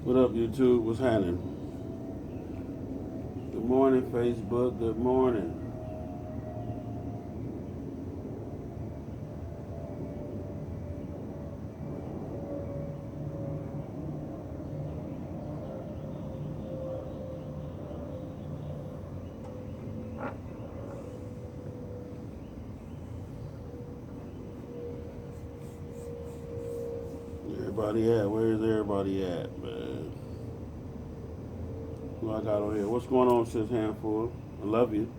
What up, YouTube? What's happening? Good morning, Facebook. Good morning. Everybody at? Where is everybody at, man? Who I got on here? What's going on, sis Handful? I love you.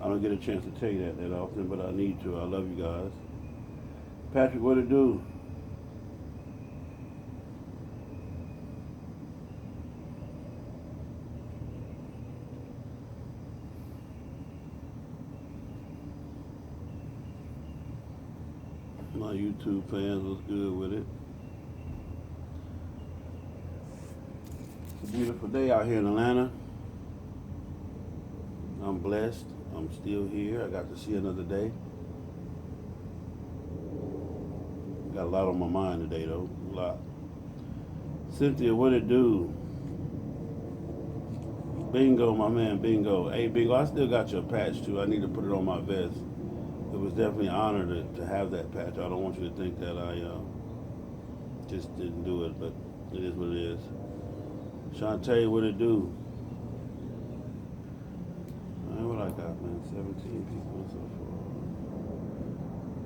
I don't get a chance to tell you that often, but I need to. I love you guys. Patrick, what it do? My YouTube fans was good with it. It's a beautiful day out here in Atlanta. I'm blessed. I'm still here. I got to see another day. Got a lot on my mind today, though. A lot. Cynthia, what it do? Bingo, my man, Bingo. Hey, Bingo, I still got your patch, too. I need to put it on my vest. It was definitely an honor to have that patch. I don't want you to think that I just didn't do it, but it is what it is. Shantae, what it do? What I got, man? 17 people so far.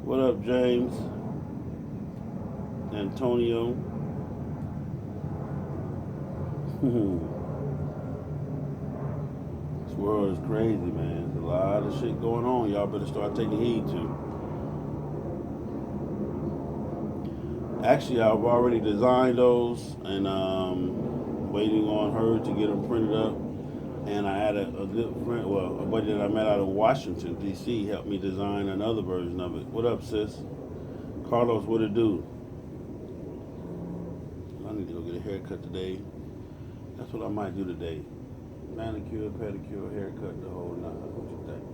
What up, James? Antonio? This world is crazy, man. There's a lot of shit going on. Y'all better start taking heed to. Actually, I've already designed those and waiting on her to get them printed up. And I had a good friend, well, a buddy that I met out of Washington, D.C., helped me design another version of it. What up, sis? Carlos, what it do? I need to go get a haircut today. That's what I might do today. Manicure, pedicure, haircut, the whole nine. What you think?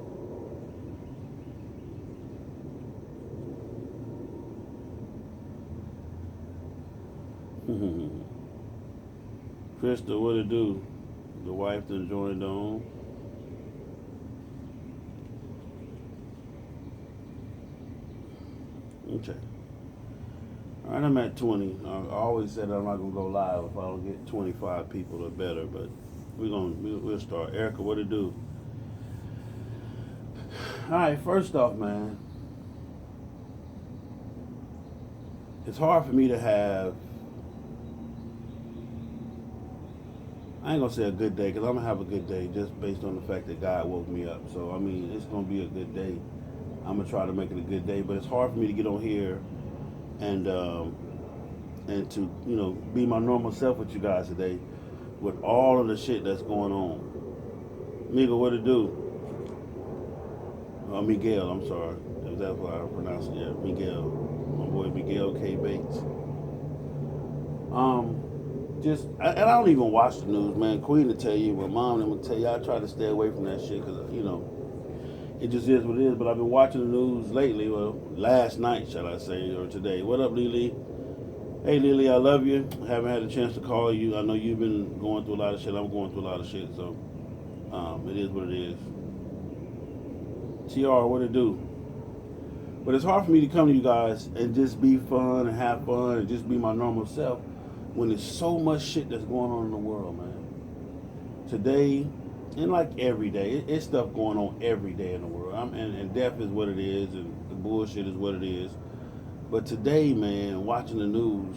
Krista, what it do? The wife done joined on. Okay. All right, I'm at 20. I always said I'm not gonna go live if I don't get 25 people or better, but we'll start. Erica, what it do? All right, first off, man, it's hard for me to have. I ain't gonna say a good day because I'm gonna have a good day just based on the fact that God woke me up. So I mean, it's gonna be a good day. I'm gonna try to make it a good day, but it's hard for me to get on here and to be my normal self with you guys today with all of the shit that's going on. Miguel, what it do? Miguel, I'm sorry. If that's what I pronounce it, yeah, Miguel. My boy Miguel K. Bates. And I don't even watch the news, man. Queen to tell you, my mom and I'm gonna tell you, I try to stay away from that shit because it just is what it is. But I've been watching the news lately, well, last night, shall I say, or today. What up, Lily? Hey, Lily, I love you. I haven't had a chance to call you. I know you've been going through a lot of shit. I'm going through a lot of shit, so it is what it is. TR, what it do? But it's hard for me to come to you guys and just be fun and have fun and just be my normal self when there's so much shit that's going on in the world, man. Today, and like every day, it's stuff going on every day in the world. And death is what it is, and the bullshit is what it is. But today, man, watching the news,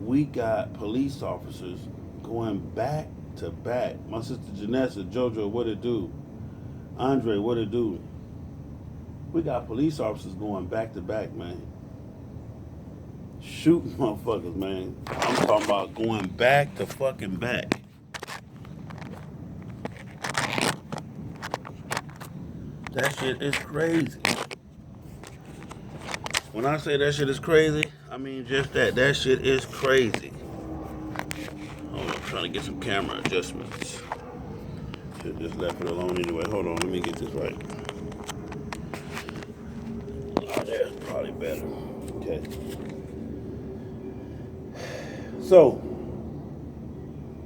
we got police officers going back to back. My sister Janessa, JoJo, what it do? Andre, what it do? We got police officers going back to back, man. Shooting motherfuckers, man. I'm talking about going back to fucking back. That shit is crazy. When I say that shit is crazy, I mean just that. That shit is crazy. Hold on, I'm trying to get some camera adjustments. Should just left it alone anyway. Hold on, let me get this right. Oh, there's probably better. Okay. So,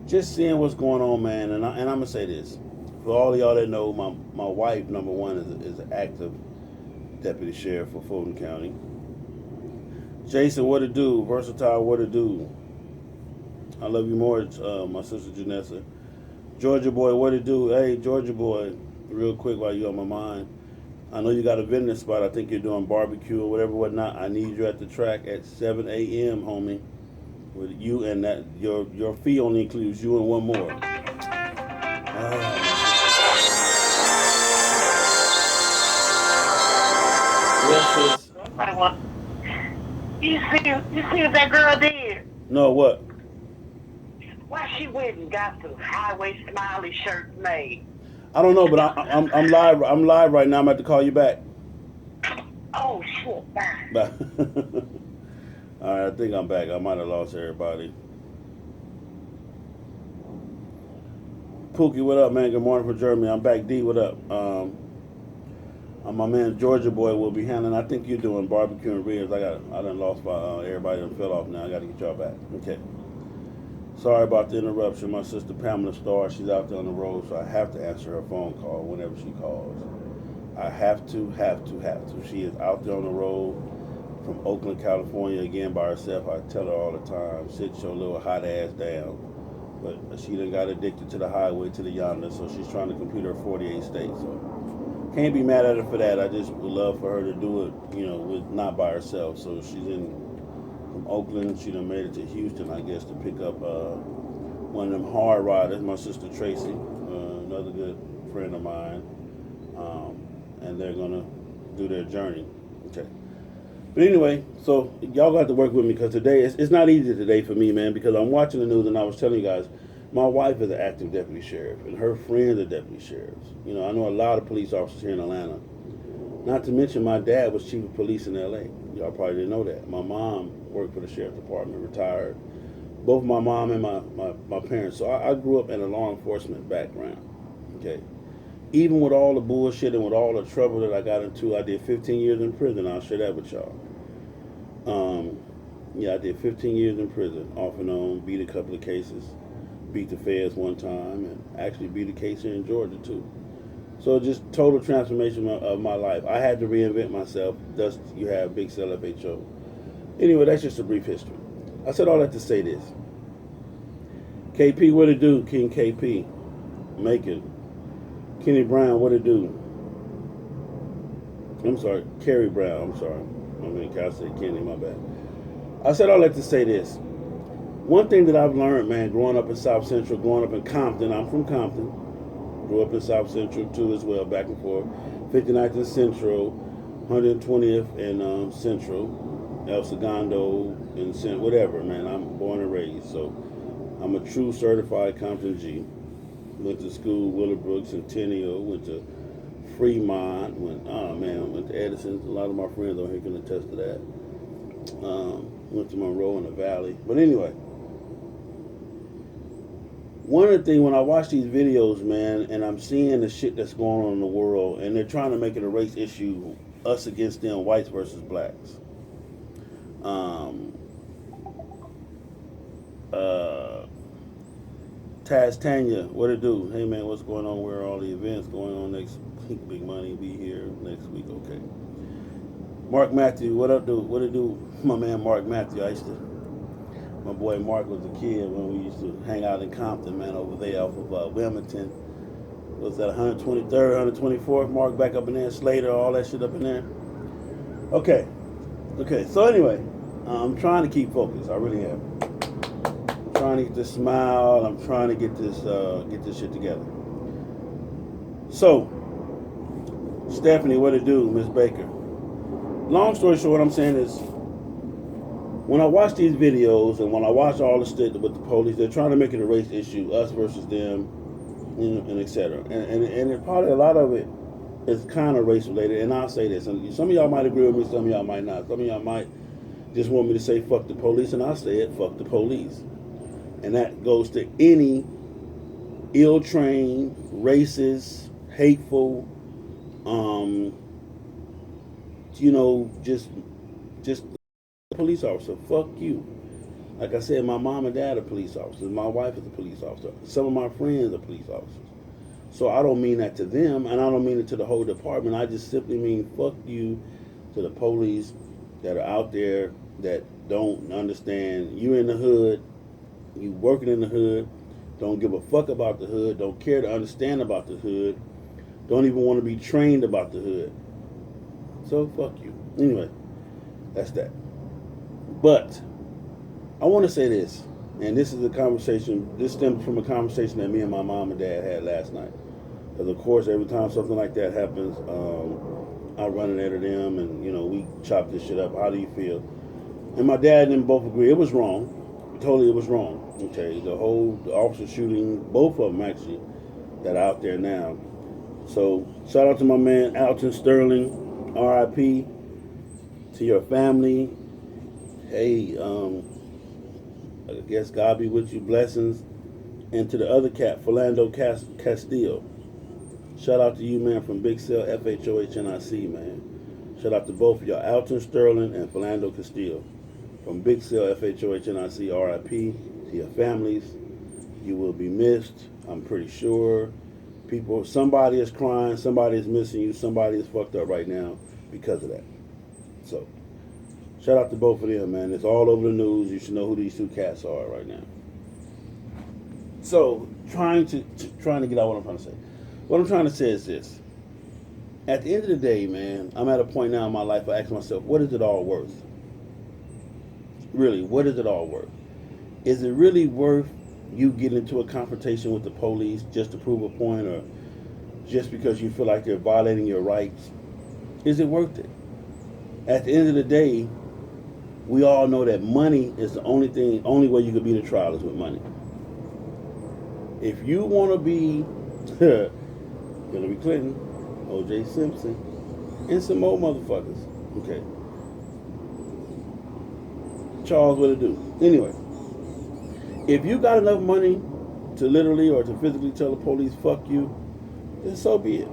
just seeing what's going on, man. And I'm gonna say this for all of y'all that know, my wife, number one, is an active deputy sheriff for Fulton County. Jason, what it do? Versatile, what it do? I love you more, my sister Janessa. Georgia boy, what it do? Hey, Georgia boy, real quick while you on my mind. I know you got a vending spot. I think you're doing barbecue or whatever, whatnot. I need you at the track at 7 a.m., homie. With you and that, your fee only includes you and one more. Yes, sis. You see what that girl did? No, what? Why she went and got the highway smiley shirts made? I don't know, but I'm live. I'm live right now. I'm about to call you back. Oh shit! Bye. Bye. All right, I think I'm back. I might have lost everybody. Pookie, what up, man? Good morning from Germany. I'm back. D, what up? My man Georgia boy will be handling. I think you're doing barbecue and ribs. I done lost my everybody done fell off now. I got to get y'all back. Okay. Sorry about the interruption. My sister Pamela Starr, she's out there on the road, so I have to answer her phone call whenever she calls. I have to. She is out there on the road from Oakland, California, again by herself. I tell her all the time, sit your little hot ass down. But she done got addicted to the highway, to the yonder, so she's trying to complete her 48 states. So can't be mad at her for that. I just would love for her to do it, with not by herself. So she's from Oakland. She done made it to Houston, I guess, to pick up one of them hard riders, my sister Tracy, another good friend of mine. And they're going to do their journey. Okay. But anyway, so y'all got to work with me because today, it's not easy today for me, man, because I'm watching the news and I was telling you guys, my wife is an active deputy sheriff and her friends are deputy sheriffs. I know a lot of police officers here in Atlanta. Not to mention my dad was chief of police in LA. Y'all probably didn't know that. My mom worked for the sheriff's department, retired. Both my mom and my parents. So I grew up in a law enforcement background. Okay. Even with all the bullshit and with all the trouble that I got into, I did 15 years in prison. I'll share that with y'all. I did 15 years in prison, off and on, beat a couple of cases, beat the feds one time, and actually beat a case here in Georgia too. So just total transformation of my life. I had to reinvent myself, thus you have Big CLFHO. Anyway, that's just a brief history. I said all that to say this. KP, what it do? King KP. Macon. Kenny Brown, what it do? I'm sorry, Kerry Brown, I'm sorry. I said Kenny, my bad. I said all that to say this. One thing that I've learned, man, growing up in South Central, growing up in Compton, I'm from Compton. Grew up in South Central too as well, back and forth. 59th and Central, 120th and Central, El Segundo and whatever, man. I'm born and raised, so I'm a true certified Compton G. Went to school, Willowbrook, Centennial, went to Fremont, went to Edison. A lot of my friends on here can attest to that. Went to Monroe in the Valley. But anyway, one of the things when I watch these videos, man, and I'm seeing the shit that's going on in the world, and they're trying to make it a race issue, us against them, whites versus blacks. Taz Tanya, what it do? Hey man, what's going on? Where are all the events going on next week? Big Money be here next week, okay. Mark Matthew, what up, dude? What it do? My man Mark Matthew, my boy Mark was a kid when we used to hang out in Compton, man, over there off of Wilmington. Was that 123rd, 124th? Mark back up in there, Slater, all that shit up in there. Okay, so anyway, I'm trying to keep focused. I really am. Trying to get this smile. I'm trying to get this shit together. So, Stephanie, what it do, Miss Baker? Long story short, what I'm saying is, when I watch these videos and when I watch all the shit with the police, they're trying to make it a race issue, us versus them, and etc. And probably a lot of it is kind of race related. And I'll say this, and some of y'all might agree with me, some of y'all might not. Some of y'all might just want me to say fuck the police, and I'll say it, fuck the police. And that goes to any ill-trained, racist, hateful, just police officer. Fuck you. Like I said, my mom and dad are police officers. My wife is a police officer. Some of my friends are police officers. So I don't mean that to them, and I don't mean it to the whole department. I just simply mean fuck you to the police that are out there that don't understand. You in the hood, you working in the hood, don't give a fuck about the hood, don't care to understand about the hood, don't even want to be trained about the hood. So fuck you. Anyway, that's that. But I want to say this, and this is a conversation, this stems from a conversation that me and my mom and dad had last night. Because, of course, every time something like that happens, I run it at them, and, we chop this shit up. How do you feel? And my dad and them both agree. It was wrong. Totally, it was wrong. Okay, the officer shooting, both of them, actually, that are out there now. So, shout out to my man, Alton Sterling, R.I.P. to your family. Hey, I guess God be with you, blessings. And to the other cat, Philando Castillo. Shout out to you, man, from Big Cell, Fho'Hnic, man. Shout out to both of y'all, Alton Sterling and Philando Castillo. From Big Cell, Fho'Hnic, R.I.P. to your families. You will be missed, I'm pretty sure. Somebody is crying, somebody is missing you, somebody is fucked up right now because of that. So, shout out to both of them, man. It's all over the news. You should know who these two cats are right now. So, trying to get out what I'm trying to say. What I'm trying to say is this. At the end of the day, man, I'm at a point now in my life I ask myself, what is it all worth? Really, what is it all worth? Is it really worth you getting into a confrontation with the police just to prove a point, or just because you feel like they're violating your rights? Is it worth it? At the end of the day, we all know that money is the only way you can beat a trial is with money. If you want to be Hillary Clinton, O.J. Simpson, and some more motherfuckers, okay. Charles, what it do? Anyway, if you got enough money to literally or to physically tell the police, fuck you, then so be it.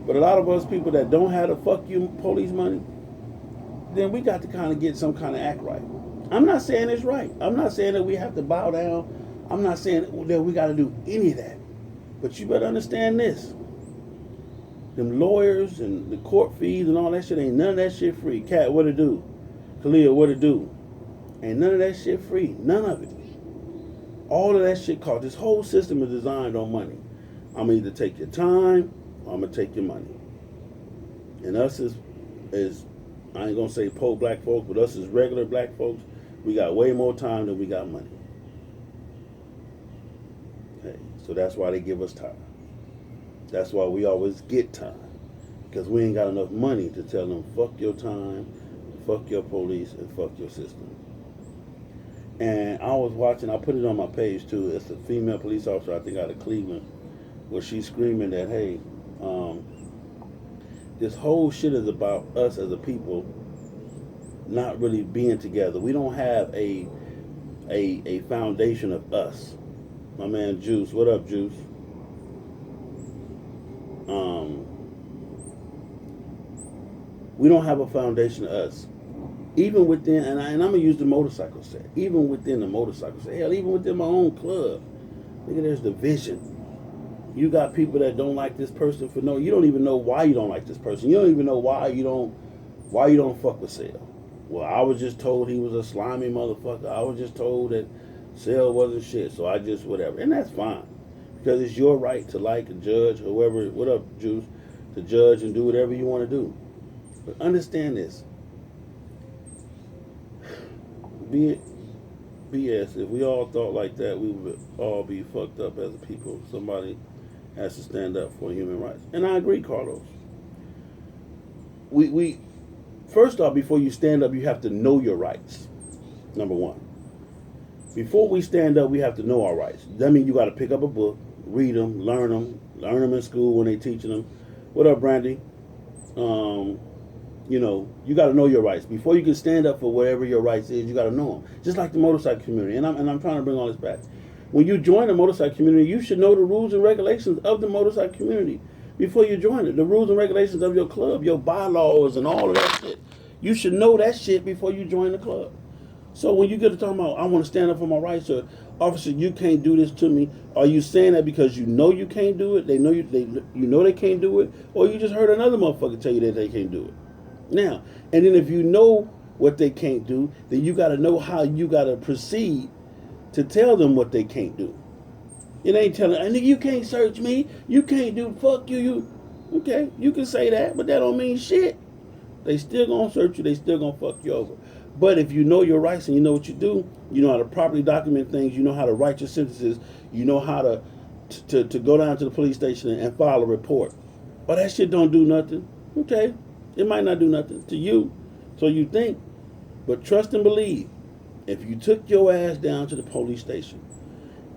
But a lot of us people that don't have the fuck you police money, then we got to kind of get some kind of act right. I'm not saying it's right. I'm not saying that we have to bow down. I'm not saying that we got to do any of that. But you better understand this. Them lawyers and the court fees and all that shit, ain't none of that shit free. Cat, what it do? Khalil, what it do? Ain't none of that shit free. None of it. All of that shit costs. This whole system is designed on money. I'm gonna either take your time or I'm gonna take your money. And us as I ain't gonna say poor black folks, but us as regular black folks, we got way more time than we got money. Hey, so that's why they give us time. That's why we always get time. Because we ain't got enough money to tell them, fuck your time, fuck your police, and fuck your system. And I was watching, I put it on my page too, it's a female police officer, I think out of Cleveland, where she's screaming that, hey, this whole shit is about us as a people not really being together. We don't have a foundation of us. My man Juice, what up, Juice? We don't have a foundation of us. Even within, and I'm going to use the motorcycle set, even within the motorcycle set, hell, even within my own club, nigga, there's division. You got people that don't like this person you don't even know why you don't like this person. You don't even know why you don't fuck with Sale. Well, I was just told he was a slimy motherfucker. I was just told that Sale wasn't shit, so I just whatever. And that's fine. Because it's your right to like and judge whoever, what up, Juice, to judge and do whatever you want to do. But understand this. BS, if we all thought like that, we would all be fucked up as a people. Somebody has to stand up for human rights. And I agree, Carlos. We first off, before you stand up, you have to know your rights. Number one. Before we stand up, we have to know our rights. That means you got to pick up a book, read them in school when they teaching them. What up, Brandy? You got to know your rights. Before you can stand up for whatever your rights is, you got to know them. Just like the motorcycle community. And I'm trying to bring all this back. When you join the motorcycle community, you should know the rules and regulations of the motorcycle community before you join it. The rules and regulations of your club, your bylaws and all of that shit. You should know that shit before you join the club. So when you get to talking about, I want to stand up for my rights, or officer, you can't do this to me. Are you saying that because you know you can't do it? They know you know they can't do it, or you just heard another motherfucker tell you that they can't do it. Now, and then if you know what they can't do, then you got to know how you got to proceed to tell them what they can't do. It ain't telling, nigga, you can't search me. You can't do, fuck you. Okay, you can say that, but that don't mean shit. They still gonna search you. They still gonna fuck you over. But if you know your rights and you know what you do, you know how to properly document things. You know how to write your sentences. You know how to go down to the police station and file a report. But that shit don't do nothing. Okay, it might not do nothing to you, so you think. But trust and believe. If you took your ass down to the police station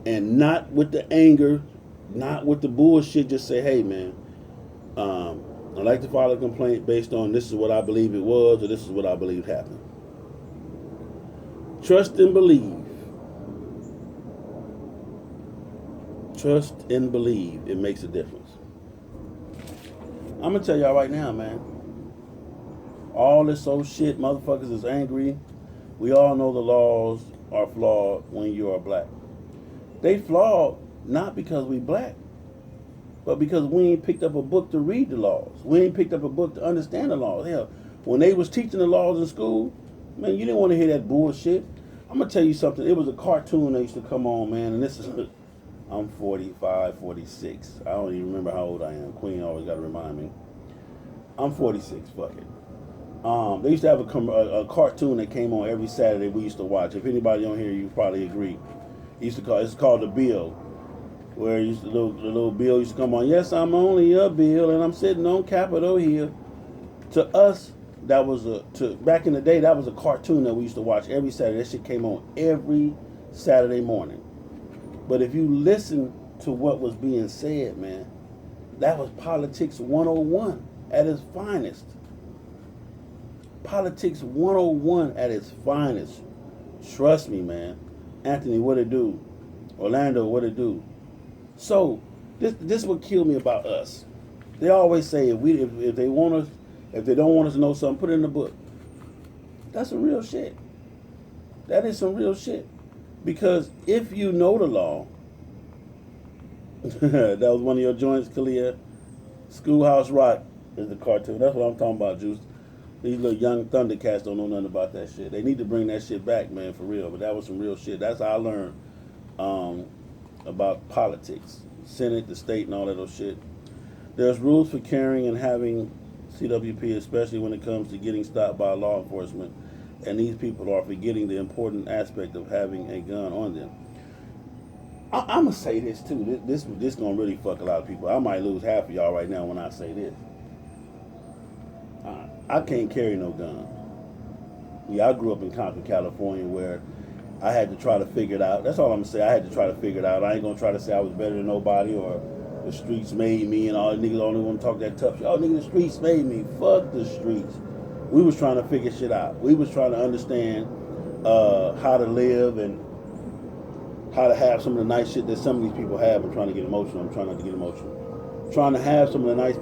and not with the anger, not with the bullshit, just say, hey man, I'd like to file a complaint based on this is what I believe it was, or this is what I believe happened. Trust and believe. Trust and believe. It makes a difference. I'm going to tell y'all right now, man. All this old shit, motherfuckers is angry. We all know the laws are flawed when you are black. They flawed not because we black, but because we ain't picked up a book to read the laws. We ain't picked up a book to understand the laws. Hell, when they was teaching the laws in school, man, you didn't want to hear that bullshit. I'm going to tell you something. It was a cartoon that used to come on, man, and this is, I'm 45, 46. I don't even remember how old I am. Queen always got to remind me. I'm 46, fuck it. They used to have a cartoon that came on every Saturday we used to watch. If anybody on here, you probably agree. It's called The Bill, where the little Bill used to come on. Yes, I'm only a Bill, and I'm sitting on Capitol Hill. To us, back in the day, that was a cartoon that we used to watch every Saturday. That shit came on every Saturday morning. But if you listen to what was being said, man, that was politics 101 at its finest. Politics 101 at its finest. Trust me, man. Anthony, what it do? Orlando, what it do? So, this what killed me about us. They always say if they want us, if they don't want us to know something, put it in the book. That's some real shit. That is some real shit. Because if you know the law, that was one of your joints, Kalia. Schoolhouse Rock is the cartoon. That's what I'm talking about, Juice. These little young Thundercats don't know nothing about that shit. They need to bring that shit back, man, for real. But that was some real shit. That's how I learned about politics, Senate, the state, and all that other shit. There's rules for carrying and having CWP, especially when it comes to getting stopped by law enforcement. And these people are forgetting the important aspect of having a gun on them. I'm going to say this, too. This going to really fuck a lot of people. I might lose half of y'all right now when I say this. I can't carry no gun. Yeah, I grew up in Compton, California, where I had to try to figure it out. That's all I'm going to say. I had to try to figure it out. I ain't going to try to say I was better than nobody or the streets made me and all the niggas only want to talk that tough shit. Oh, nigga, the streets made me. Fuck the streets. We was trying to figure shit out. We was trying to understand how to live and how to have some of the nice shit that some of these people have. I'm trying to get emotional. I'm trying not to get emotional. Trying to have some of the nice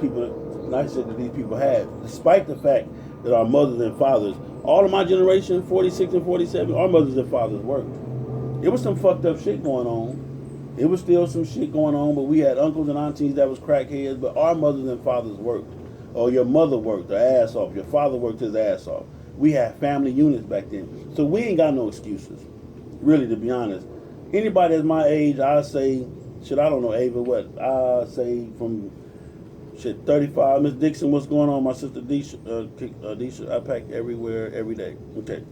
shit that these people have, despite the fact that our mothers and fathers, all of my generation, 46 and 47, our mothers and fathers worked. It was some fucked up shit going on. It was still some shit going on, but we had uncles and aunties that was crackheads, but our mothers and fathers worked. Or your mother worked her ass off. Your father worked his ass off. We had family units back then. So we ain't got no excuses, really, to be honest. Anybody that's my age, I say, shit, I don't know, Ava, what? I say from, 35. Miss Dixon, what's going on? My sister Deisha, I pack everywhere, every day. Okay.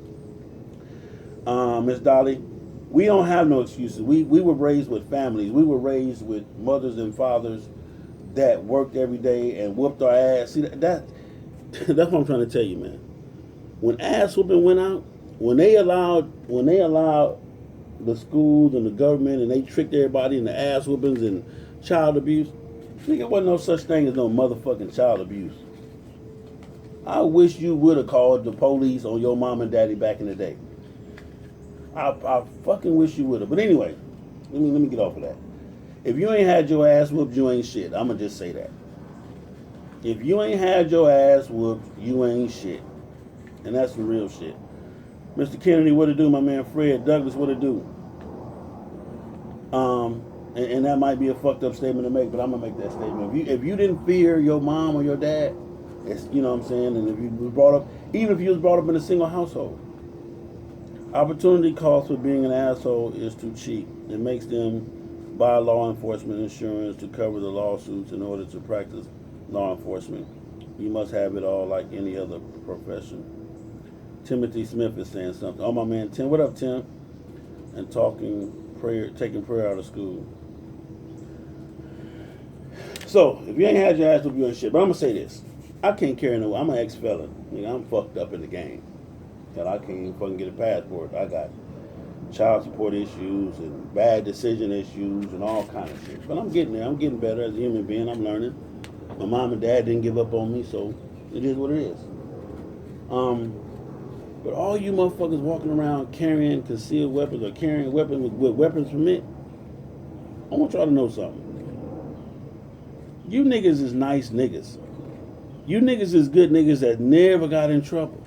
Miss Dolly, we don't have no excuses. We were raised with families. We were raised with mothers and fathers that worked every day and whooped our ass. See, that's what I'm trying to tell you, man. When ass whooping went out, when they allowed the schools and the government and they tricked everybody into ass whoopings and child abuse, nigga, wasn't no such thing as no motherfucking child abuse. I wish you would have called the police on your mom and daddy back in the day. I fucking wish you would have. But anyway, let me get off of that. If you ain't had your ass whooped, you ain't shit. I'ma just say that. If you ain't had your ass whooped, you ain't shit. And that's the real shit. Mr. Kennedy, what it do? My man Fred Douglas, what it do? And that might be a fucked up statement to make, but I'm gonna make that statement. If you didn't fear your mom or your dad, it's, you know what I'm saying, and if you was brought up, even if you was brought up in a single household, opportunity cost for being an asshole is too cheap. It makes them buy law enforcement insurance to cover the lawsuits in order to practice law enforcement. You must have it all like any other profession. Timothy Smith is saying something. Oh, my man Tim, what up, Tim? And taking prayer out of school. So, if you ain't had your ass whoop, you ain't shit. But I'm gonna say this: I can't carry no. I'm an ex-felon. I'm fucked up in the game. And I can't even fucking get a passport. I got child support issues and bad decision issues and all kind of shit. But I'm getting there. I'm getting better as a human being. I'm learning. My mom and dad didn't give up on me, so it is what it is. But all you motherfuckers walking around carrying concealed weapons or carrying weapons with weapons permit, I want y'all to know something. You niggas is nice niggas. You niggas is good niggas that never got in trouble.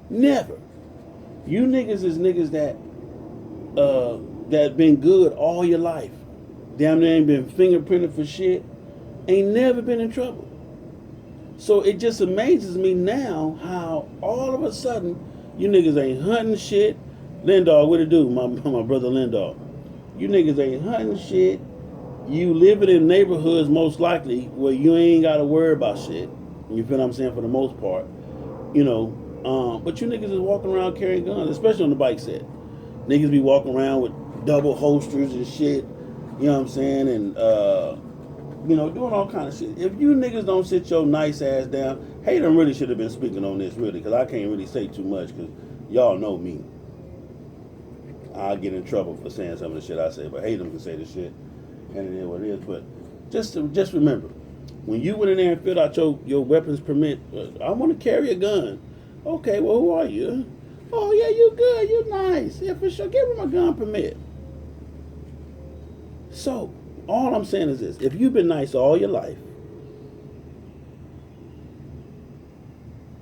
Never. You niggas is niggas that been good all your life. Damn near ain't been fingerprinted for shit. Ain't never been in trouble. So it just amazes me now how all of a sudden you niggas ain't hunting shit. Lindor, what it do? My brother Lindor. You niggas ain't hunting shit. You living in neighborhoods most likely where you ain't got to worry about shit. You feel what I'm saying, for the most part. You know, but you niggas is walking around carrying guns, especially on the bike set. Niggas be walking around with double holsters and shit. You know what I'm saying? And, you know, doing all kind of shit. If you niggas don't sit your nice ass down, Hayden really should have been speaking on this, really, because I can't really say too much, because y'all know me. I'll get in trouble for saying some of the shit I say, but Hayden can say the shit, and it is what it is. But just remember, when you went in there and filled out your weapons permit, I want to carry a gun. Okay, well, who are you? Oh, yeah, you good, you nice. Yeah, for sure, give me my gun permit. So, all I'm saying is this: if you've been nice all your life,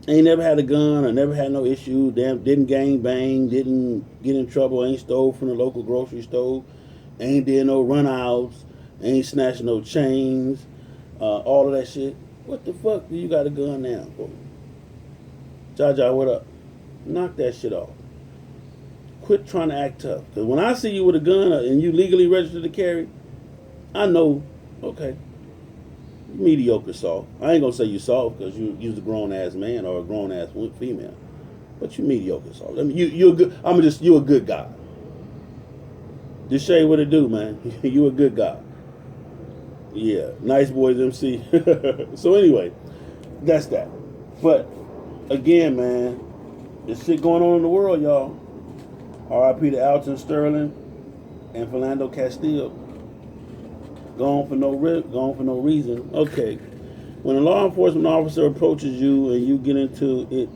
ain't never had a gun or never had no issue, didn't gang bang, didn't get in trouble, ain't stole from the local grocery store, ain't did no run outs, ain't snatching no chains, all of that shit, what the fuck do you got a gun now for? Jaja, what up? Knock that shit off. Quit trying to act tough. Because when I see you with a gun and you legally registered to carry, I know, okay, mediocre soft. I ain't gonna say you soft because you's a grown ass man or a grown ass female, but you mediocre soft. I mean, you're good. You a good guy. Just show you what it do, man. You a good guy. Yeah, nice boys MC. So anyway, that's that. But again, man, there's shit going on in the world, y'all. R.I.P. to Alton Sterling and Philando Castile. Gone for no reason. Okay. When a law enforcement officer approaches you and you get into it,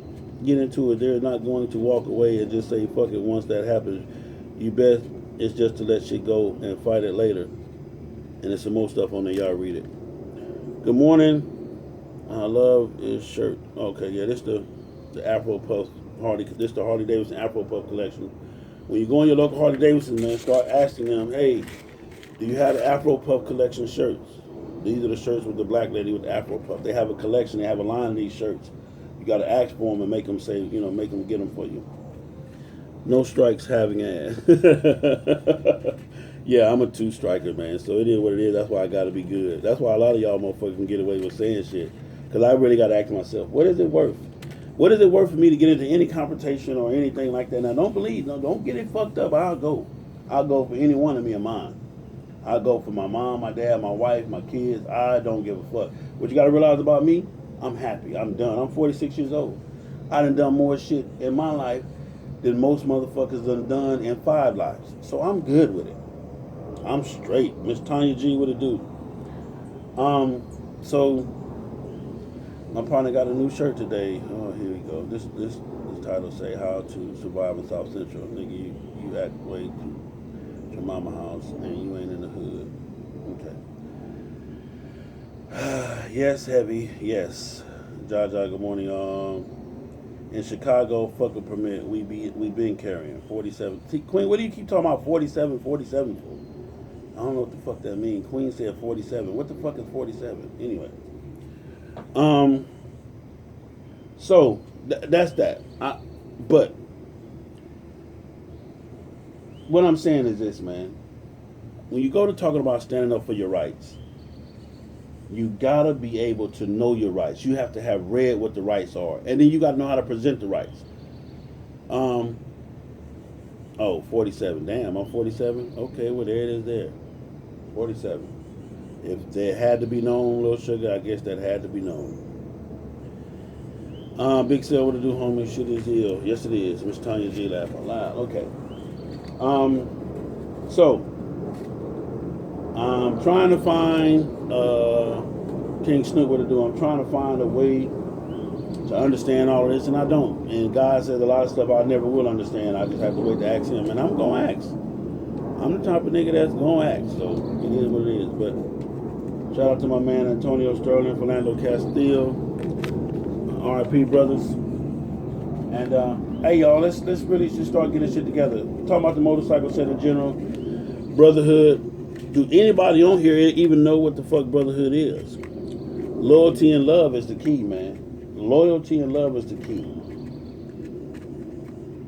they're not going to walk away and just say fuck it once that happens. You best it's just to let shit go and fight it later. And there's some more stuff on there, y'all read it. Good morning. I love his shirt. Okay, yeah, this the Afro Puff this the Harley Davidson Afro Puff collection. When you go in your local Harley Davidson, man, start asking them, hey, do you have the Afro Puff collection shirts? These are the shirts with the black lady with the Afro Puff. They have a collection. They have a line of these shirts. You got to ask for them and make them say, make them get them for you. No strikes having ass. Yeah, I'm a two-striker, man. So it is what it is. That's why I got to be good. That's why a lot of y'all motherfuckers can get away with saying shit. Because I really got to ask myself, what is it worth? What is it worth for me to get into any confrontation or anything like that? Now, don't get it fucked up. I'll go for any one of me of mine. I go for my mom, my dad, my wife, my kids. I don't give a fuck. What you got to realize about me, I'm happy. I'm done. I'm 46 years old. I done more shit in my life than most motherfuckers done in 5 lives. So I'm good with it. I'm straight. Miss Tanya G, what it do? So my partner got a new shirt today. Oh, here we go. This title say how to survive in South Central. Nigga, you act way too your mama house and you ain't in the hood. Okay. Yes, heavy. Yes. Jaja, good morning. In Chicago, fuck a permit. We been carrying 47. See, Queen, what do you keep talking about 47, 47 for? I don't know what the fuck that means. Queen said 47. What the fuck is 47? Anyway. So that's that. But what I'm saying is this, man. When you go to talking about standing up for your rights, you gotta be able to know your rights. You have to have read what the rights are, and then you gotta know how to present the rights. 47. Damn, I'm 47. Okay, well there it is. There, 47. If that had to be known, little sugar, I guess that had to be known. Big Sale, what to do, homie? Shit is ill. Yes, it is. Miss Tanya G laughing loud. Okay. So I'm trying to find King Snoop what to do. I'm trying to find a way to understand all of this, and I don't. And God says a lot of stuff I never will understand. I just have to wait to ask Him, and I'm gonna ask. I'm the type of nigga that's gonna ask. So it is what it is. But shout out to my man Antonio Sterling, Philando Castillo. R.I.P. brothers. And hey y'all, let's really just start getting shit together. Talking about the motorcycle set in general, brotherhood. Do anybody on here even know what the fuck brotherhood is? Loyalty and love is the key, man. Loyalty and love is the key.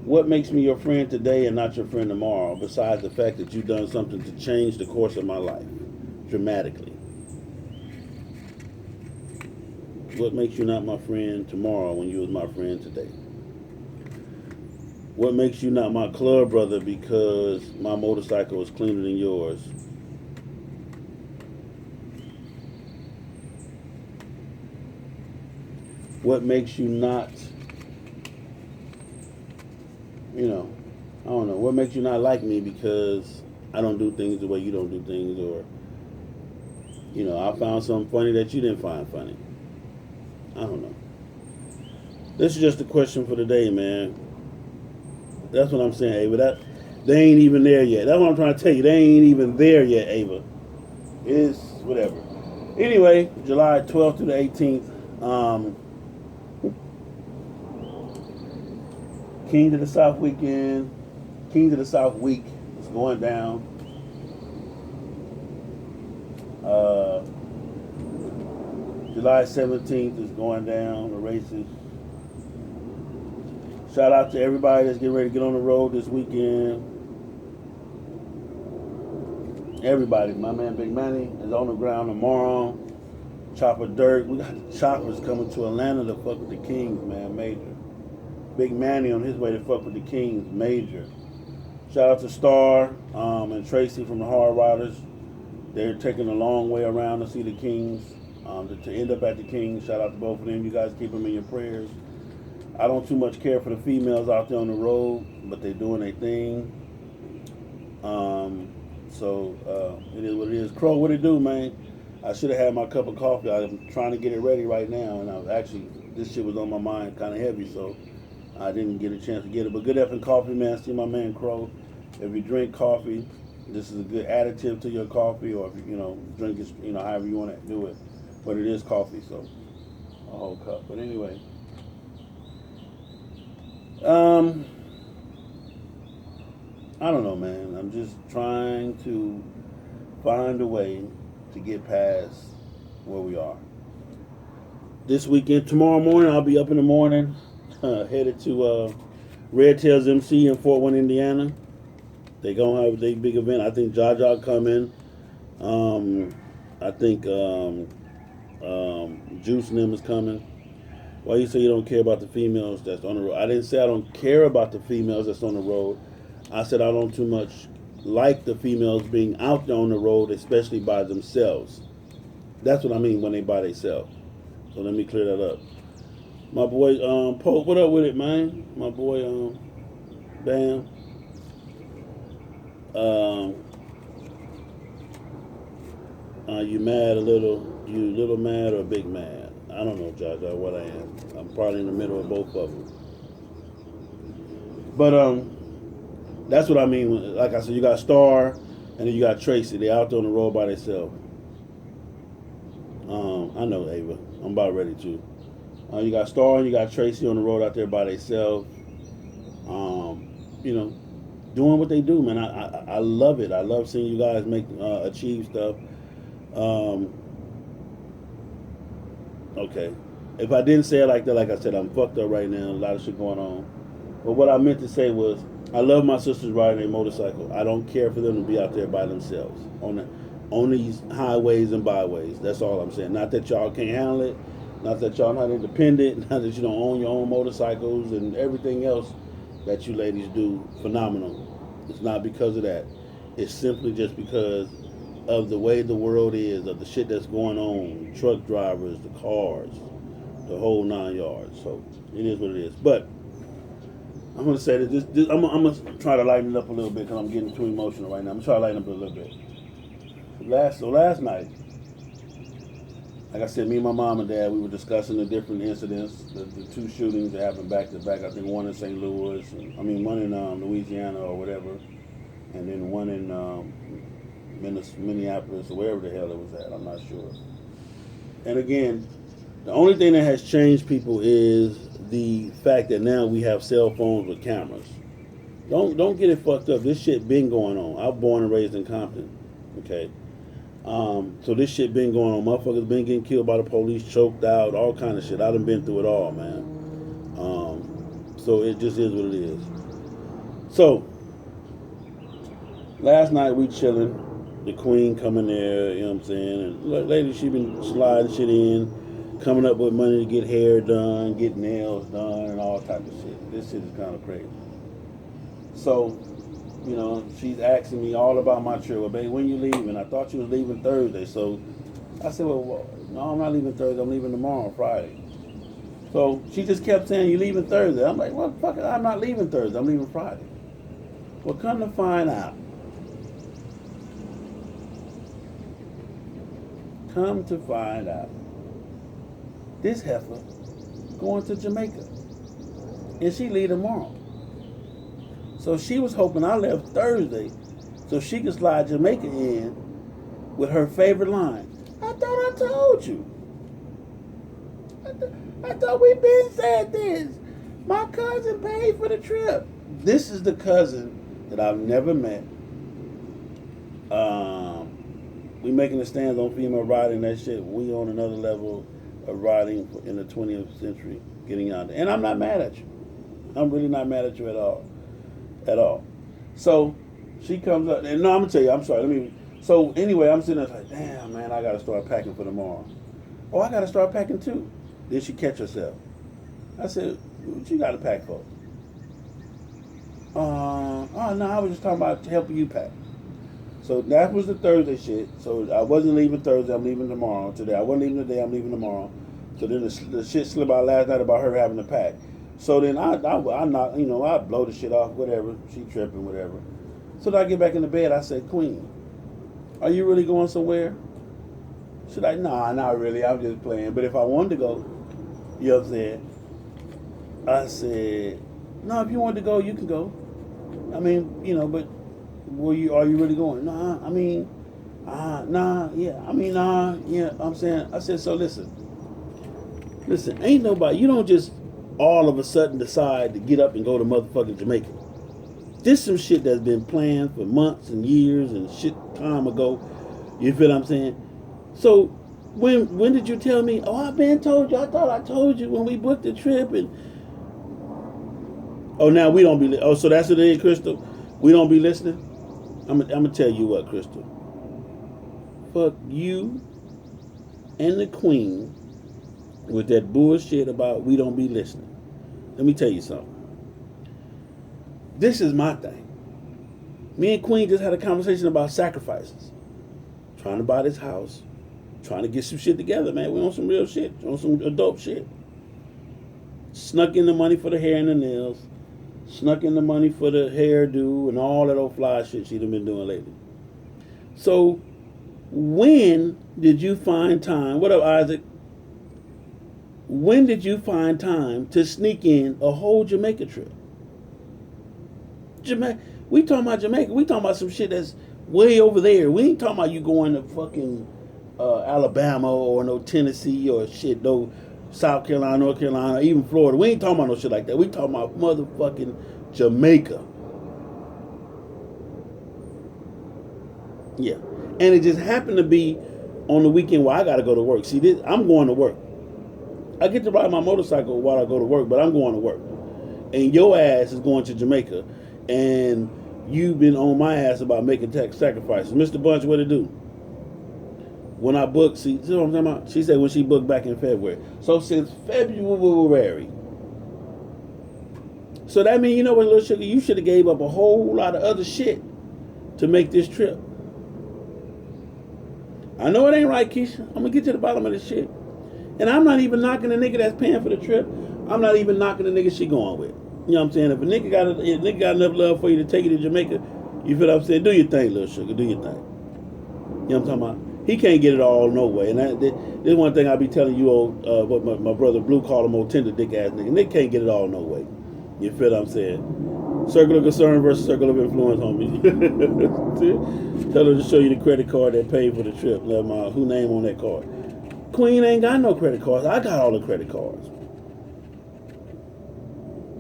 What makes me your friend today and not your friend tomorrow, besides the fact that you've done something to change the course of my life dramatically? What makes you not my friend tomorrow when you was my friend today? What makes you not my club brother because my motorcycle is cleaner than yours? What makes you not, I don't know. What makes you not like me because I don't do things the way you don't do things, or, I found something funny that you didn't find funny. I don't know. This is just a question for the day, man. That's what I'm saying, Ava. They ain't even there yet. That's what I'm trying to tell you. They ain't even there yet, Ava. It is whatever. Anyway, July 12th through the 18th. King to the South weekend. King to the South week is going down. July 17th is going down, the races. Shout out to everybody that's getting ready to get on the road this weekend. Everybody. My man Big Manny is on the ground tomorrow. Chopper Dirt. We got the choppers coming to Atlanta to fuck with the Kings, man. Major. Big Manny on his way to fuck with the Kings. Major. Shout out to Star and Tracy from the Hard Riders. They're taking a long way around to see the Kings. To end up at the Kings. Shout out to both of them. You guys keep them in your prayers. I don't too much care for the females out there on the road, but they're doing their thing. So it is what it is. Crow, what it do, man? I should have had my cup of coffee. I'm trying to get it ready right now, and this shit was on my mind kind of heavy, so I didn't get a chance to get it. But good effing coffee, man. See my man Crow. If you drink coffee, this is a good additive to your coffee, or if you drink it, however you want to do it. But it is coffee, so a whole cup. But anyway, I don't know, man. I'm just trying to find a way to get past where we are. This weekend, tomorrow morning, I'll be up in the morning, headed to Red Tails MC in Fort Wayne, Indiana. They gonna have a big event. I think Jaja coming. I think Juice and them is coming. Why you say you don't care about the females that's on the road? I didn't say I don't care about the females that's on the road. I said I don't too much like the females being out there on the road, especially by themselves. That's what I mean when they by themselves. So let me clear that up. My boy Pope, what up with it, man? My boy Bam. You mad a little? You little mad or big mad? I don't know, Jaja, what I am. I'm probably in the middle of both of them. But that's what I mean. Like I said, you got Star and then you got Tracy. They out there on the road by themselves. I know, Ava. I'm about ready to. You got Star and you got Tracy on the road out there by themselves. You know, doing what they do, man. I love it. I love seeing you guys make achieve stuff. Um, okay, if I didn't say it like that, like I said, I'm fucked up right now. A lot of shit going on. But what I meant to say was, I love my sisters riding a motorcycle. I don't care for them to be out there by themselves on these highways and byways. That's all I'm saying. Not that y'all can't handle it. Not that y'all not independent. Not that you don't own your own motorcycles and everything else that you ladies do phenomenal. It's not because of that. It's simply just because of the way the world is, of the shit that's going on, truck drivers, the cars, the whole 9 yards. So it is what it is. But I'm gonna say that I'm gonna try to lighten it up a little bit because I'm getting too emotional right now. I'm gonna try to lighten up a little bit. Last night, like I said, me and my mom and dad, we were discussing the different incidents, the 2 shootings that happened back to back. I think one in St. Louis, one in Louisiana or whatever, and then one in Minneapolis or wherever the hell it was at. I'm not sure. And again, the only thing that has changed people is the fact that now we have cell phones with cameras. Don't get it fucked up. This shit been going on. I was born and raised in Compton. Okay. So this shit been going on. Motherfuckers been getting killed by the police, choked out, all kind of shit. I done been through it all, man. So it just is what it is. So last night we chilling. The queen coming there, you know what I'm saying? And lady, she been sliding shit in, coming up with money to get hair done, get nails done, and all type of shit. This shit is kind of crazy. So, you know, she's asking me all about my trip. Well, babe, when you leaving? I thought you was leaving Thursday. So I said, well, no, I'm not leaving Thursday. I'm leaving tomorrow, Friday. So she just kept saying, you leaving Thursday. I'm like, well, fuck it, I'm not leaving Thursday. I'm leaving Friday. Well, come to find out. Come to find out. This heifer going to Jamaica. And she leave tomorrow. So she was hoping I left Thursday so she could slide Jamaica in with her favorite line. I thought I told you. I thought we been said this. My cousin paid for the trip. This is the cousin that I've never met. We making a stand on female riding, that shit. We on another level of riding in the 20th century, getting out there. And I'm not mad at you. I'm really not mad at you at all. At all. So she comes up, and no, I'm gonna tell you, I'm sorry. So anyway, I'm sitting there like, damn, man, I gotta start packing for tomorrow. Oh, I gotta start packing too. Then she catch herself. I said, what you gotta pack for? Oh no, I was just talking about helping you pack. So that was the Thursday shit. So I wasn't leaving Thursday. I'm leaving tomorrow. Today I wasn't leaving today. I'm leaving tomorrow. So then the shit slipped out last night about her having to pack. So then I not, you know, I blow the shit off, whatever. She tripping, whatever. So then I get back in the bed. I said, Queen, are you really going somewhere? She's like, nah, not really. I'm just playing. But if I wanted to go, you know what I'm saying? I said, no, if you want to go, you can go. I mean, you know, but are you really going? Nah, I mean, nah, yeah. I mean, nah, yeah. I'm saying, I said, so listen, ain't nobody, you don't just all of a sudden decide to get up and go to motherfucking Jamaica. This some shit that's been planned for months and years and shit time ago. You feel what I'm saying? So when did you tell me? Oh, I've been told you. I thought I told you when we booked the trip. And oh, now we don't be. Oh, so that's what it is, Crystal. We don't be listening. I'm gonna tell you what, Crystal. Fuck you and the Queen with that bullshit about we don't be listening. Let me tell you something. This is my thing. Me and Queen just had a conversation about sacrifices. Trying to buy this house. Trying to get some shit together, man. We on some real shit. On some adult shit. Snuck in the money for the hair and the nails. Snuck in the money for the hairdo and all that old fly shit she done been doing lately. So, when did you find time? What up, Isaac? When did you find time to sneak in a whole Jamaica trip? We talking about Jamaica. We talking about some shit that's way over there. We ain't talking about you going to fucking Alabama or no Tennessee or shit, no South Carolina, North Carolina, even Florida. We ain't talking about no shit like that. We talking about motherfucking Jamaica. Yeah. And it just happened to be on the weekend where I got to go to work. See, I'm going to work. I get to ride my motorcycle while I go to work, but I'm going to work. And your ass is going to Jamaica. And you've been on my ass about making tax sacrifices. Mr. Bunch, what it do? When I booked, see what I'm talking about? She said when she booked back in February. So since February. So that means, you know what, little sugar, you should have gave up a whole lot of other shit to make this trip. I know it ain't right, Keisha. I'm gonna get to the bottom of this shit. And I'm not even knocking the nigga that's paying for the trip. I'm not even knocking the nigga she going with. You know what I'm saying? If a nigga got enough love for you to take you to Jamaica, you feel what I'm saying? Do your thing, little sugar. Do your thing. You know what I'm talking about? He can't get it all no way. And this is one thing I be telling you, what my brother Blue called him, old tender dick ass nigga. Nigga can't get it all no way. You feel what I'm saying? Circle of concern versus circle of influence, homie. Tell her to show you the credit card that paid for the trip. Who name on that card? Queen ain't got no credit cards. I got all the credit cards.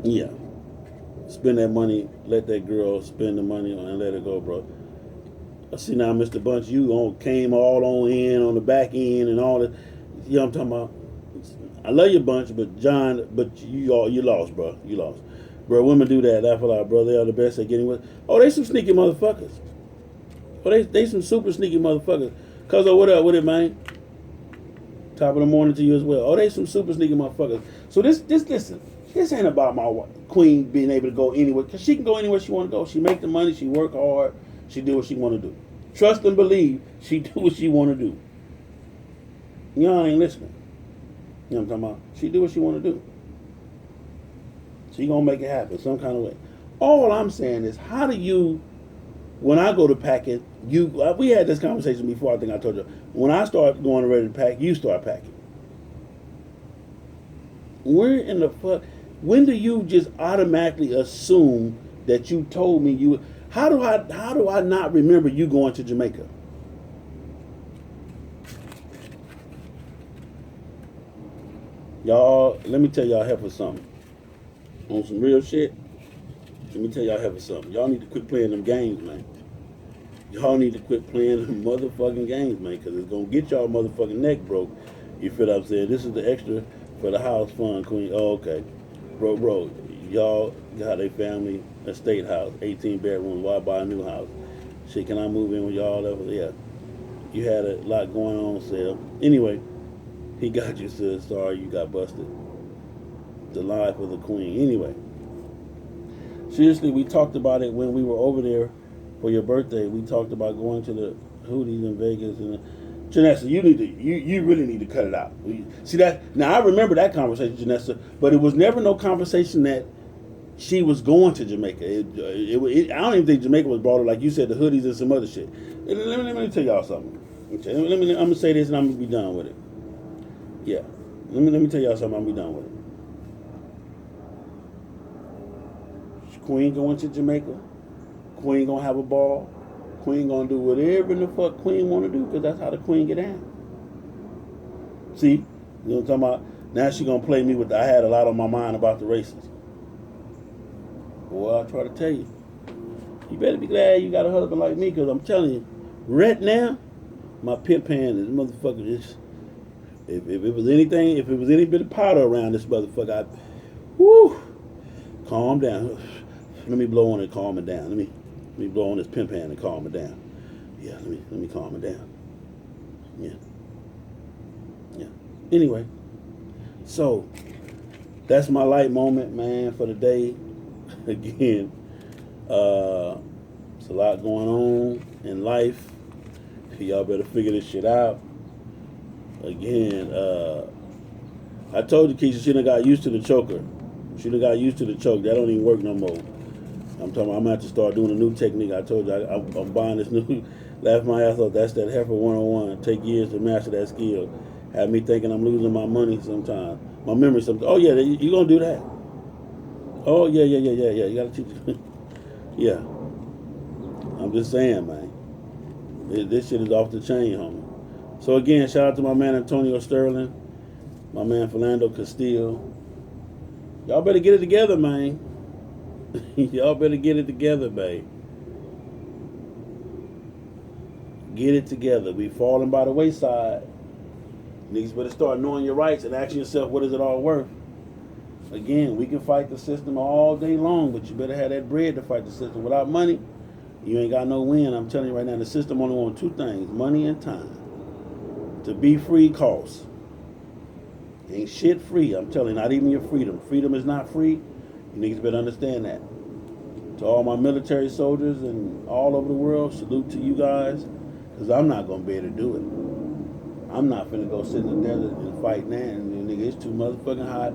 Yeah. Spend that money. Let that girl spend the money and let her go, bro. I see now, Mr. Bunch, you came all on in on the back end and all that. You know what I'm talking about? I love you, Bunch, but John, you lost, bro. You lost. Bro, women do that. Laugh a lot, bro. They are the best at getting with. Oh, they some sneaky motherfuckers. Oh, they some super sneaky motherfuckers. Cuzzo, what up with it, man? Top of the morning to you as well. Oh, they some super sneaky motherfuckers. So listen. This ain't about my queen being able to go anywhere, because she can go anywhere she want to go. She make the money. She work hard. She do what she want to do. Trust and believe she do what she want to do. Y'all ain't listening. You know what I'm talking about? She do what she want to do. She gonna make it happen some kind of way. All I'm saying is, how do you, when I go to packing, we had this conversation before, I think I told you. When I start going ready to pack, you start packing. Where in the fuck, when do you just automatically assume that you told me you, how do I not remember you going to Jamaica? Y'all, let me tell y'all heifer something. On some real shit, let me tell y'all heifer something. Y'all need to quit playing them games, man. Y'all need to quit playing them motherfucking games, man, because it's going to get y'all motherfucking neck broke. You feel what I'm saying? This is the extra for the house fund, queen. Oh, okay. Bro, y'all got a family estate house, 18 bedrooms. Why buy a new house? Shit, can I move in with y'all? Yeah. You had a lot going on, sale. Anyway, he got you, sis. Sorry you got busted. The life of the queen. Anyway, seriously, we talked about it when we were over there for your birthday. We talked about going to the Hooties in Vegas, and Janessa, you really need to cut it out. See that? Now I remember that conversation, Janessa, but it was never no conversation that she was going to Jamaica. I don't even think Jamaica was brought up, like you said, the Hoodies and some other shit. Let me tell y'all something. Okay, I'm gonna say this and I'm gonna be done with it. Yeah, let me tell y'all something. I'm gonna be done with it. Queen going to Jamaica. Queen gonna have a ball. Queen gonna do whatever in the fuck Queen wanna do, because that's how the Queen get down. See, you know what I'm talking about? Now she gonna play me with I had a lot on my mind about the races. Boy, I try to tell you. You better be glad you got a husband like me, because I'm telling you, right now, my pimp hand is motherfucker is. If it was any bit of powder around this motherfucker, calm down. Let me blow on it, calm it down. Let me blow on this pimp hand and calm it down. Yeah, let me calm it down. Yeah. Anyway, so that's my light moment, man, for the day. Again, it's a lot going on in life. Y'all better figure this shit out. Again, I told you, Keisha, she done got used to the choker. She done got used to the choke. That don't even work no more. I'm talking. I'm gonna have to start doing a new technique. I told you I'm buying this new. Laugh my ass off. That's that heifer 101. Take years to master that skill. Have me thinking I'm losing my money sometimes. My memory sometimes. Oh yeah, you gonna do that? Oh yeah. You gotta teach. Yeah. I'm just saying, man. This shit is off the chain, homie. So again, shout out to my man Antonio Sterling. My man Philando Castillo. Y'all better get it together, man. Y'all better get it together, babe. Get it together. We falling by the wayside. Niggas better start knowing your rights and asking yourself, what is it all worth? Again, we can fight the system all day long, but you better have that bread to fight the system. Without money, you ain't got no win. I'm telling you right now, the system only wants two things, money and time. To be free costs. Ain't shit free. I'm telling you, not even your freedom. Freedom is not free. You niggas better understand that. To all my military soldiers and all over the world, salute to you guys, because I'm not going to be able to do it. I'm not finna go sit in the desert and fight now. And nigga, it's too motherfucking hot.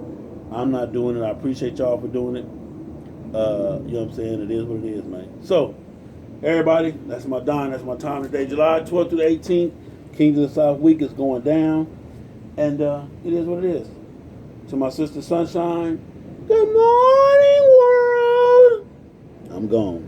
I'm not doing it. I appreciate y'all for doing it. You know what I'm saying? It is what it is, man. So, everybody, that's my time today. July 12th through the 18th, Kings of the South Week is going down. And it is what it is. To my sister Sunshine, good morning, world. I'm gone.